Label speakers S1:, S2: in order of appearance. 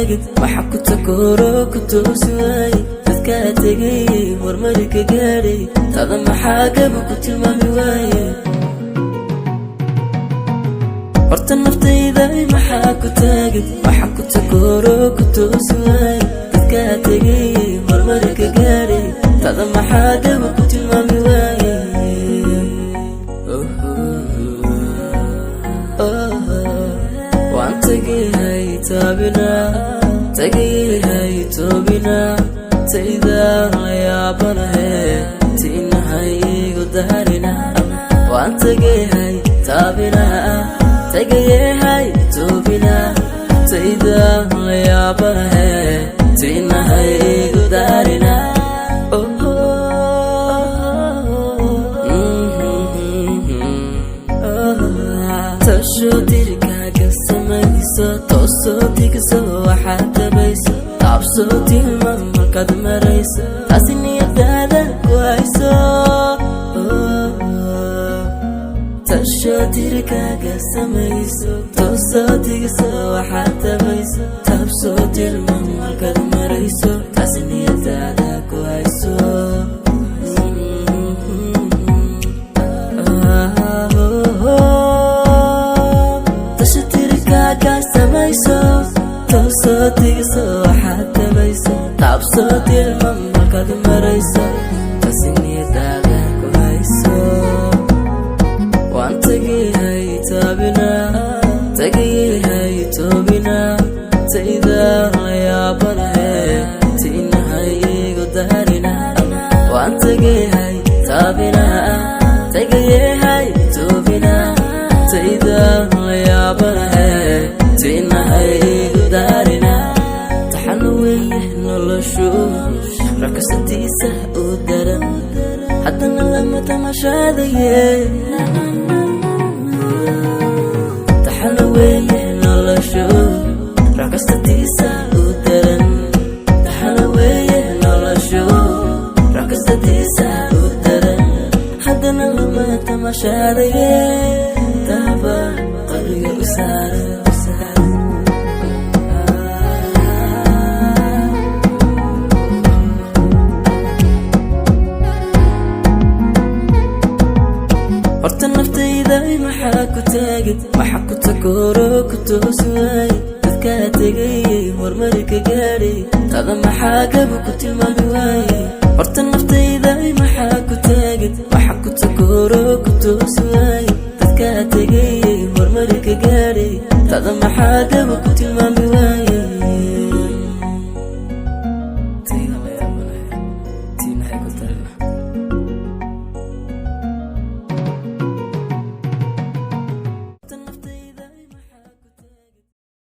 S1: taagid waxa ku takooro ku toosay dadka tagay hormari ka gaaray tada maxaa gab ku tilmaami waaye horta naftayda maxaa ku taagid waxa ku takooro ku toosay dadka tagay hormari ka gaaray tada maxaa gab ku tilmaami waaye tagay taabina tagay toobina tayda ya banahe tinahay gudarina waan tagay taabina tagay toobina tayda ya banahe tinahay gudarina tashodirka توصو تكسو وحتى بيسو تعبسو تلمم قد مريسو تاسيني يدادا كويسو تشو تركا قسميسو توصو تكسو وحتى بيسو تعبسو تلمم قد مريسو تاسيني يدادا كويسو توصو تيسو حتى بيسو تعبسو تلمم قد مريسو تسيني دادا كويسو وان تقيهي تابنا تقيهي توبنا تيدا يا بنهي تينهي قدارنا وان تقيهي تابنا تقيهي توبنا تيدا يا بنهي تينهي ركستيسة ودرم حتى لما تمشى تحلويه نلا شوف ركستيسة ودرم تحلويه نلا شوف ركستيسة ودرم حتى لما تمشى تابع قلبي وسارة horta naftayda maxaa ku taagid waxa ku takooro ku toosay dadka tagay hormari ka gaaray tada maxaa gab ku tilmaami waaye horta naftayda maxaa ku taagid waxa ku takooro ku toosay dadka tagay hormari ka gaaray tada maxaa gab ku tilmaami